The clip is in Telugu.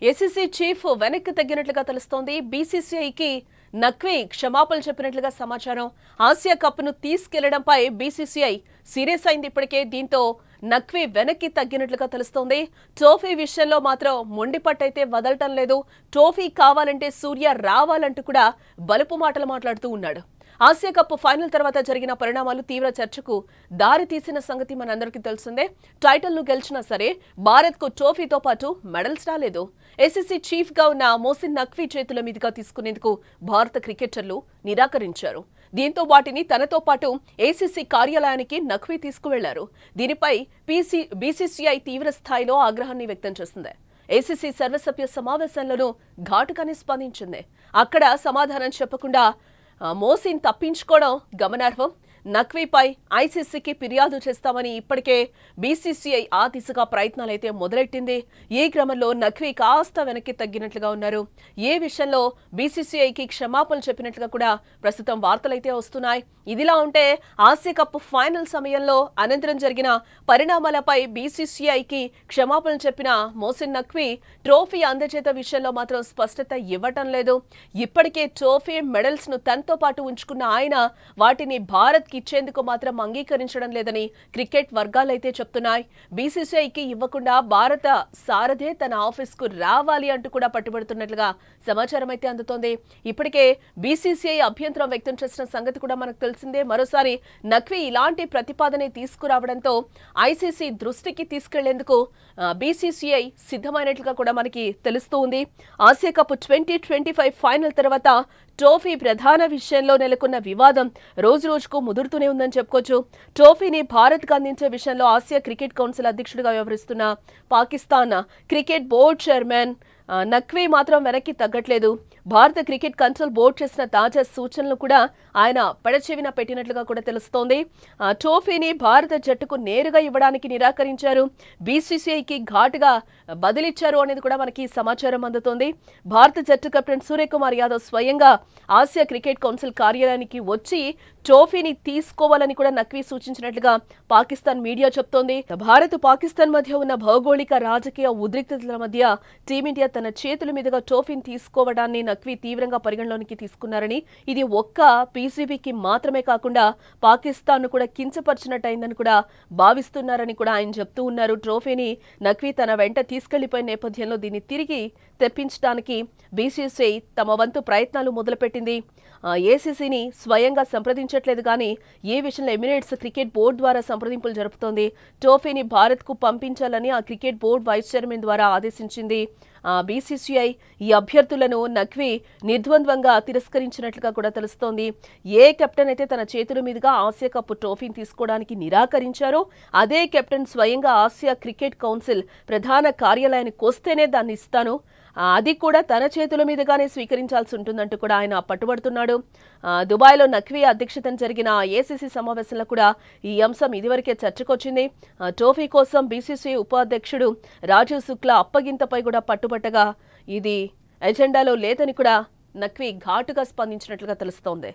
ఏసీసీ చీఫ్ వెనక్కి తగ్గినట్లుగా తెలుస్తోంది. బీసీసీఐకి నక్వీ క్షమాపణలు చెప్పినట్లుగా సమాచారం. ఆసియా కప్ను తీసుకెళ్లడంపై బీసీసీఐ సీరియస్ అయింది ఇప్పటికే. దీంతో నక్వీ వెనక్కి తగ్గినట్లుగా తెలుస్తోంది. ట్రోఫీ విషయంలో మాత్రం మొండిపట్టయితే వదలటం లేదు. ట్రోఫీ కావాలంటే సూర్య రావాలంటూ కూడా బలుపు మాటలు మాట్లాడుతూ ఉన్నాడు. ఆసియా కప్ ఫైనల్ తర్వాత జరిగిన పరిణామాలు తీవ్ర చర్చకు దారి తీసిన సంగతి మనందరికీ తెలిసిందే. టైటిల్ను గెలిచినా సరే భారత్కు ట్రోఫీతో పాటు మెడల్స్ రాలేదు. ఏసీసీ చీఫ్ గా ఉన్న మోసిన్ నక్వీ చేతుల మీదుగా తీసుకునేందుకు భారత క్రికెటర్లు నిరాకరించారు. దీంతో వాటిని తనతో పాటు ఏసీసీ కార్యాలయానికి నక్వీ తీసుకువెళ్లారు. దీనిపై బీసీసీఐ తీవ్ర స్థాయిలో ఆగ్రహాన్ని వ్యక్తం చేసింది. ఏసీసీ సర్వసభ్య సమావేశంలోనూ ఘాటుగానే స్పందించింది. అక్కడ సమాధానం చెప్పకుండా మోసిన్ తప్పించుకోవడం గమనార్హం. నక్వీపై ఐసీసీకి ఫిర్యాదు చేస్తామని ఇప్పటికే బీసీసీఐ ఆ దిశగా ప్రయత్నాలైతే మొదలెట్టింది. ఈ క్రమంలో నక్వీ కాస్త వెనక్కి తగ్గినట్లుగా ఉన్నారు. ఏ విషయంలో బీసీసీఐకి క్షమాపణలు చెప్పినట్లుగా కూడా ప్రస్తుతం వార్తలైతే వస్తున్నాయి. ఇదిలా ఉంటే ఆసియా కప్ ఫైనల్ సమయంలో అనంతరం జరిగిన పరిణామాలపై బీసీసీఐకి క్షమాపణలు చెప్పిన మోసిన్ నక్వీ ట్రోఫీ అందజేత విషయంలో మాత్రం స్పష్టత ఇవ్వటం లేదు. ఇప్పటికే ట్రోఫీ మెడల్స్ ను తనతో పాటు ఉంచుకున్న ఆయన వాటిని భారత్ ఇచ్చేందుకు మాత్రం అంగీకరించడం లేదని క్రికెట్ వర్గాలైతే చెప్తున్నాయి. బీసీసీఐకి ఇవ్వకుండా భారత సారథే తన ఆఫీస్ కు రావాలి అంటూ కూడా పట్టుబడుతున్నట్లుగా సమాచారం అయితే అందుతోంది. ఇప్పటికే బీసీసీఐ అభ్యంతరం వ్యక్తం చేసిన సంగతి కూడా మనకు తెలిసిందే. మరోసారి నక్వీ ఇలాంటి ప్రతిపాదన తీసుకురావడంతో ఐసీసీ దృష్టికి తీసుకెళ్లేందుకు బీసీసీఐ సిద్ధమైనట్లుగా కూడా మనకి తెలుస్తూ ఉంది. ఆసియా కప్ 2025 ఫైనల్ తర్వాత ట్రోఫీ ప్రధాన విషయంలో నెలకొన్న వివాదం రోజు రోజుకు ముదురుతూనే ఉందని చెప్పుకోవచ్చు. ట్రోఫీని భారత్కు అందించే విషయంలో ఆసియా క్రికెట్ కౌన్సిల్ అధ్యక్షుడిగా వ్యవహరిస్తున్న Pakistan cricket board chairman Naqvi మాత్రం వెనక్కి తగ్గట్లేదు. భారత క్రికెట్ కంట్రోల్ బోర్డు చేసిన తాజా సూచనలు కూడా ఆయన పెడచెవిన పెట్టినట్లుగా కూడా తెలుస్తోంది. ట్రోఫీని భారత జట్టుకు నేరుగా ఇవ్వడానికి నిరాకరించారు. బీసీసీఐకి ఘాటుగా బదిలిచ్చారు అనేది కూడా మనకి సమాచారం అందుతోంది. భారత జట్టు కెప్టెన్ సూర్యకుమార్ యాదవ్ స్వయంగా ఆసియా క్రికెట్ కౌన్సిల్ కార్యాలయానికి వచ్చి ట్రోఫీని తీసుకోవాలని కూడా నక్వీ సూచించినట్లుగా పాకిస్తాన్ మీడియా చెప్తోంది. భారత్ పాకిస్తాన్ మధ్య ఉన్న భౌగోళిక రాజకీయ ఉద్రిక్తతల మధ్య టీమిండియా తన చేతుల మీదుగా ట్రోఫీని తీసుకోవడాన్ని నక్వీ తీవ్రంగా పరిగణలోనికి తీసుకున్నారని, ఇది ఒక్క పీసీబీకి మాత్రమే కాకుండా పాకిస్తాన్ ను కూడా కించపరిచినట్టయిందని కూడా భావిస్తున్నారని కూడా ఆయన చెప్తూ ఉన్నారు. ట్రోఫీని నక్వీ తన వెంట తీసుకెళ్లిపోయిన నేపథ్యంలో దీన్ని తిరిగి తెప్పించడానికి బీసీసీఐ తమ వంతు ప్రయత్నాలు మొదలుపెట్టింది. ఏసీసీని స్వయంగా సంప్రదించట్లేదు కానీ ఏ విషయంలో ఎమిరేట్స్ క్రికెట్ బోర్డు ద్వారా సంప్రదింపులు జరుపుతోంది. ట్రోఫీని భారత్కు పంపించాలని ఆ క్రికెట్ బోర్డు వైస్ చైర్మన్ ద్వారా ఆదేశించింది. బీసీసీఐ ఈ అభ్యర్థులను నక్వీ నిర్ద్వంద్వంగా తిరస్కరించినట్లుగా కూడా తెలుస్తోంది. ఏ కెప్టెన్ అయితే తన చేతుల మీదుగా ఆసియా కప్ ట్రోఫీని తీసుకోవడానికి నిరాకరించారో అదే కెప్టెన్ స్వయంగా ఆసియా క్రికెట్ కౌన్సిల్ ప్రధాన కార్యాలయానికి వస్తేనే దాన్ని ఇస్తాను, అది కూడా తన చేతుల మీదుగానే స్వీకరించాల్సి ఉంటుందంటూ కూడా ఆయన పట్టుబడుతున్నాడు. దుబాయ్లో నక్వీ అధ్యక్షతన జరిగిన ఏసీసీ సమావేశంలో కూడా ఈ అంశం ఇదివరకే చర్చకొచ్చింది. ట్రోఫీ కోసం బీసీసీ ఉపాధ్యక్షుడు రాజీవ్ శుక్లా అప్పగింతపై కూడా పట్టుబట్టగా ఇది ఎజెండాలో లేదని కూడా నక్వీ ఘాటుగా స్పందించినట్లుగా తెలుస్తోంది.